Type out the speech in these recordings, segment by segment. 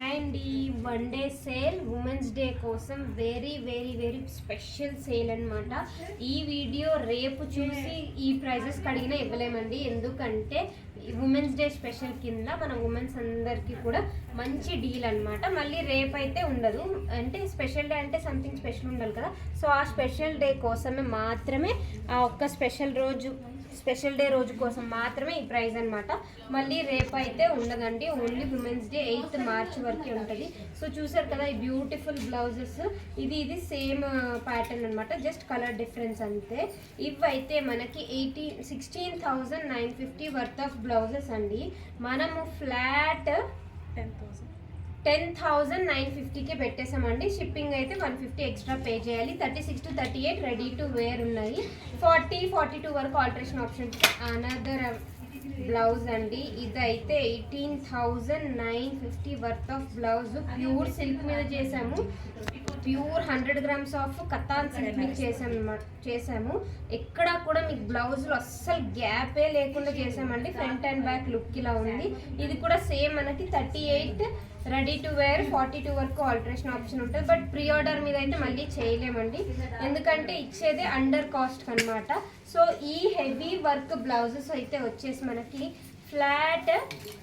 And ఈ one day sale women's day కోసం very very very special sale అనమాట. ఈ వీడియో రేపు చూసి ఈ ప్రైజెస్ అడిగినా ఇవ్వలేమండి, ఎందుకంటే ఉమెన్స్ డే స్పెషల్ కింద మన ఉమెన్స్ అందరికీ కూడా మంచి డీల్ అనమాట. మళ్ళీ రేపు అయితే ఉండదు, అంటే స్పెషల్ డే అంటే సంథింగ్ స్పెషల్ ఉండాలి కదా. సో ఆ స్పెషల్ డే కోసమే మాత్రమే, ఆ ఒక్క స్పెషల్ డే రోజు కోసం మాత్రమే ఈ ప్రైజ్ అనమాట. మళ్ళీ రేపు అయితే ఉండదండి, only women's day 8th March వరకే ఉంటుంది. సో చూసారు కదా ఈ బ్యూటిఫుల్ బ్లౌజెస్, ఇది సేమ్ ప్యాటర్న్ అనమాట, జస్ట్ కలర్ డిఫరెన్స్ అంతే. ఇవైతే మనకి 16,950 వర్త్ ఆఫ్ బ్లౌజెస్ అండి. మనము ఫ్లాట్ 10,950కే పెట్టేసామండి. షిప్పింగ్ అయితే 150 ఎక్స్ట్రా పే చేయాలి. 36 to 38 రెడీ టు వేర్ ఉన్నాయి. 40-42 వరకు ఆల్టరేషన్ ఆప్షన్. అనదర్ బ్లౌజ్ అండి, ఇదైతే 18,950 worth of blouse. Pure silk మీద చేసాము, pure 100 grams of katan silk మీద చేసాము. ఎక్కడ కూడా మీకు బ్లౌజ్లో అస్సలు గ్యాపే లేకుండా చేసామండి. ఫ్రంట్ అండ్ బ్యాక్ లుక్ ఇలా ఉంది. ఇది కూడా సేమ్ మనకి 38 రెడీ టు వేర్, 42 వరకు ఆల్టరేషన్ ఆప్షన్ ఉంటుంది. బట్ ప్రీ ఆర్డర్ మీద అయితే మళ్ళీ చేయలేమండి, ఎందుకంటే ఇచ్చేదే అండర్ కాస్ట్ అనమాట. సో ఈ హెవీ వర్క్ బ్లౌజెస్ అయితే వచ్చేసి మనకి ఫ్లాట్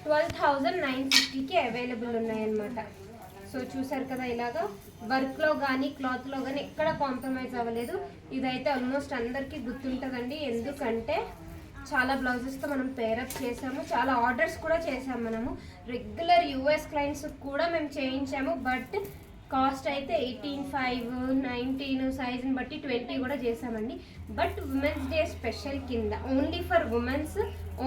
12,950కి అవైలబుల్ ఉన్నాయన్నమాట. సో చూసారు కదా, ఇలాగా వర్క్లో కానీ క్లాత్లో కానీ ఎక్కడ కాంప్రమైజ్ అవ్వలేదు. ఇదైతే ఆల్మోస్ట్ అందరికీ గుర్తుంటుందండి, ఎందుకంటే చాలా బ్లౌజెస్తో మనం పేరప్ చేసాము, చాలా ఆర్డర్స్ కూడా చేసాము. మనము రెగ్యులర్ యూఎస్ క్లయింట్స్ కూడా మేము చేయించాము. బట్ కాస్ట్ అయితే 18,500, 19 సైజుని బట్టి 20 కూడా చేసామండి. బట్ ఉమెన్స్ డే స్పెషల్ కింద only for women's,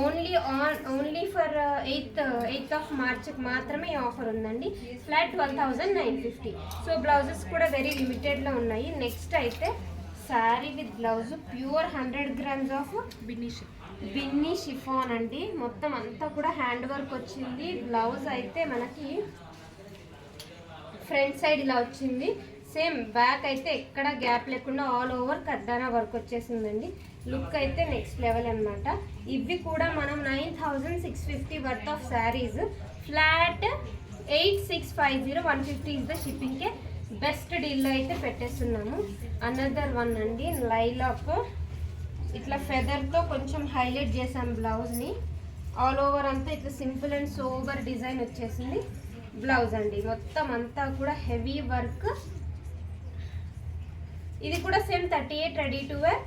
only for 8th of March మాత్రమే ఈ ఆఫర్ ఉందండి. ఫ్లాట్ 12,950. సో బ్లౌజెస్ కూడా వెరీ లిమిటెడ్లో ఉన్నాయి. నెక్స్ట్ అయితే sari with blouse, pure 100 grams of Binny chiffon అండి. మొత్తం అంతా కూడా హ్యాండ్ వర్క్ వచ్చింది. బ్లౌజ్ అయితే మనకి ఫ్రంట్ సైడ్ ఇలా వచ్చింది. సేమ్ బ్యాక్ అయితే ఎక్కడ గ్యాప్ లేకుండా ఆల్ ఓవర్ కర్దానా వర్క్ వచ్చేసిందండి. లుక్ అయితే నెక్స్ట్ లెవెల్ అనమాట. ఇవి కూడా మనం 9,650 worth of saris. Flat 8,650, 150 is the షిప్పింగ్కే బెస్ట్ డీల్లో అయితే పెట్టేస్తున్నాము. అనదర్ వన్ అండి, లైలాక్. ఇట్లా ఫెదర్తో కొంచెం హైలైట్ చేసాం బ్లౌజ్ని. ఆల్ ఓవర్ అంతా ఇట్లా సింపుల్ అండ్ సోబర్ డిజైన్ వచ్చేసింది బ్లౌజ్ అండి. మొత్తం అంతా కూడా హెవీ వర్క్. ఇది కూడా సేమ్ 38 రెడీ టు వేర్,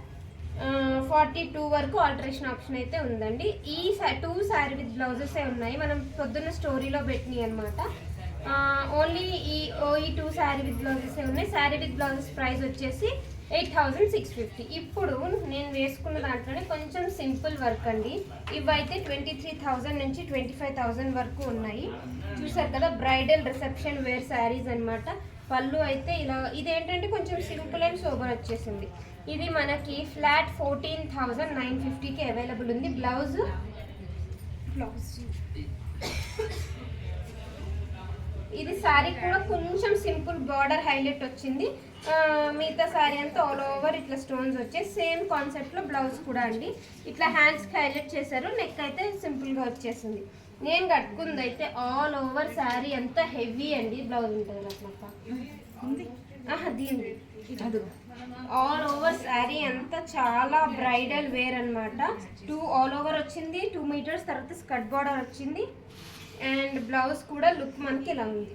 42 వరకు ఆల్టరేషన్ ఆప్షన్ అయితే ఉందండి. ఈ 2 శారీ విత్ బ్లౌజెస్ ఉన్నాయి, మనం పొద్దున్న స్టోరీలో పెట్టినాయి అనమాట. ఓన్లీ ఈ 2 శారీ విత్ బ్లౌజెస్ ఉన్నాయి. శారీ విత్ బ్లౌజెస్ ప్రైస్ వచ్చేసి 8,650. ఇప్పుడు నేను వేసుకున్న దాంట్లోనే కొంచెం సింపుల్ వర్క్ అండి. ఇవైతే 23,000 నుంచి 25,000 వరకు ఉన్నాయి. చూసారు కదా, బ్రైడల్ రిసెప్షన్ వేర్ శారీస్ అనమాట. పళ్ళు అయితే ఇలా, ఇదేంటంటే కొంచెం సింపుల్ అండ్ సోబర్ వచ్చేసింది. ఇది మనకి ఫ్లాట్ 14,950కి అవైలబుల్ ఉంది. బ్లౌజ్ ఇది శారీ కూడా కొంచెం సింపుల్ బార్డర్ హైలైట్ వచ్చింది. మిగతా శారీ అంతా ఆల్ ఓవర్ ఇట్లా స్టోన్స్ వచ్చే సేమ్ కాన్సెప్ట్లో బ్లౌజ్ కూడా అండి. ఇట్లా హ్యాండ్స్కి హైలైట్ చేశారు, నెక్ అయితే సింపుల్గా వచ్చేసింది. నేను కట్టుకుంది అయితే ఆల్ ఓవర్ శారీ అంతా హెవీ అండి. బ్లౌజ్ ఉంటుంది అట్లా దీనిది ఆల్ ఓవర్ శారీ అంతా చాలా బ్రైడల్ వేర్ అనమాట. 2 ఆల్ ఓవర్ వచ్చింది, 2 meters, తర్వాత స్కర్ట్ బార్డర్ వచ్చింది. అండ్ బ్లౌజ్ కూడా లుక్ మనకి ఇలా ఉంది.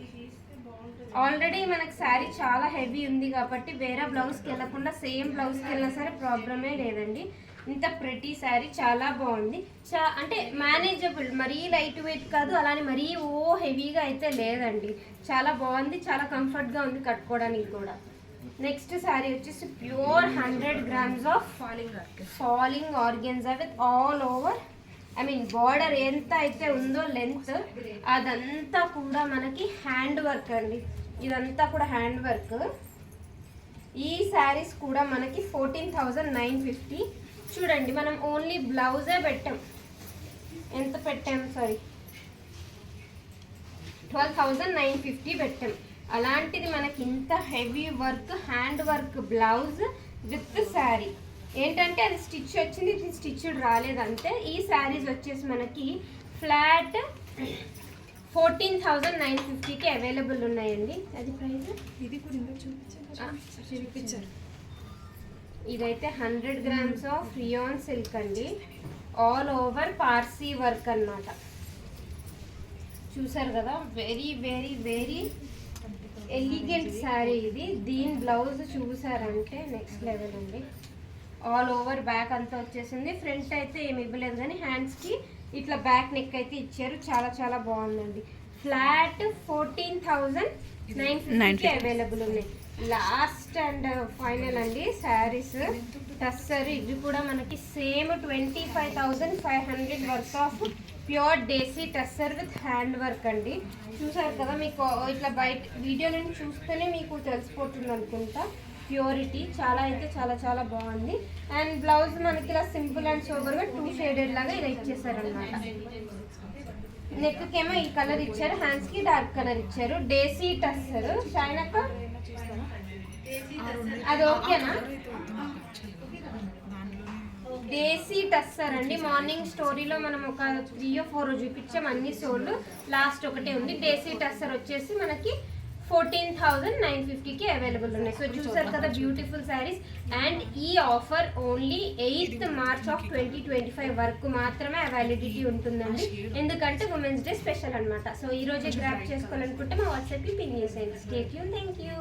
ఆల్రెడీ మనకి శారీ చాలా హెవీ ఉంది కాబట్టి వేరే బ్లౌజ్కి వెళ్ళకుండా సేమ్ బ్లౌజ్కి వెళ్ళినా సరే ప్రాబ్లమే లేదండి. ఇంత ప్రెటీ శారీ చాలా బాగుంది. అంటే మేనేజబుల్, మరీ లైట్ వెయిట్ కాదు, అలానే మరీ హెవీగా అయితే లేదండి. చాలా బాగుంది, చాలా కంఫర్ట్గా ఉంది కట్టుకోవడానికి కూడా. నెక్స్ట్ శారీ వచ్చేసి pure 100 grams of falling organza with all over, border ఎంత అయితే ఉందో లెంత్ అదంతా కూడా మనకి హ్యాండ్ వర్క్ అండి. ఇదంతా కూడా హ్యాండ్ వర్క్. ఈ శారీస్ కూడా మనకి 14,950. చూడండి, మనం ఓన్లీ బ్లౌజే పెట్టాం. ఎంత పెట్టాం? 12,950 పెట్టాం. అలాంటిది మనకి ఇంత heavy work hand work blouse with sari. ఏంటంటే అది స్టిచ్ వచ్చింది, ఇది స్టిచ్డ్ రాలేదంటే. ఈ శారీస్ వచ్చేసి మనకి ఫ్లాట్ 14,950కి అవైలబుల్ ఉన్నాయండి. అది ప్రైస్ ఇది కూడా ఇందులో చూపించారు. ఇదైతే 100 grams ఆఫ్ రియాన్ సిల్క్ అండి. ఆల్ ఓవర్ పార్సీ వర్క్ అన్నమాట. చూసారు కదా, very very very elegant sari ఇది. దీని బ్లౌజ్ చూసారంటే నెక్స్ట్ లెవెల్ అండి. ఆల్ ఓవర్ బ్యాక్ అంతా వచ్చేసింది. ఫ్రంట్ అయితే ఏమి ఇవ్వలేదు కానీ హ్యాండ్స్కి ఇట్లా బ్యాక్ నెక్ అయితే ఇచ్చారు. చాలా చాలా బాగుందండి. ఫ్లాట్ 14,950కి అవైలబుల్ ఉన్నాయి. లాస్ట్ అండ్ ఫైనల్ అండి శారీస్ టస్సర్. ఇది కూడా మనకి same 25,500 worth of pure desi tussar with hand work అండి. చూసారు కదా, మీకు ఇట్లా బయట వీడియో నుంచి చూస్తేనే మీకు తెలిసిపోతుంది అనుకుంటా ప్యూరిటీ. చాలా అయితే చాలా చాలా బాగుంది. అండ్ బ్లౌజ్ మనకి ఇలా సింపుల్ అండ్ సోబర్గా 2 షేడెడ్ లాగా ఇలా ఇచ్చేసారనమాట. నెక్కేమో ఈ కలర్ ఇచ్చారు, హ్యాండ్స్కి డార్క్ కలర్ ఇచ్చారు. డేసీ టస్సర్ షైనక్క అది ఓకేనా? దేశీ టస్సర్ అండి. మార్నింగ్ స్టోరీలో మనం ఒక 3 or 4 చూపించాం, అన్ని సోల్డ్. లాస్ట్ ఒకటే ఉంది. దేశీ టస్సర్ వచ్చేసి మనకి 14,950కి అవైలబుల్ ఉన్నాయి. సో చూసారు కదా, బ్యూటిఫుల్ శారీస్. అండ్ ఈ offer only 8th March of 2025 వరకు మాత్రమే వ్యాలిడిటీ ఉంటుందండి. ఎందుకంటే ఉమెన్స్ డే స్పెషల్ అనమాట. సో ఈ రోజే గ్రాప్ చేసుకోవాలనుకుంటే మా వాట్సాప్కి పిన్ చేసేయండి. Stay tune. Thank you.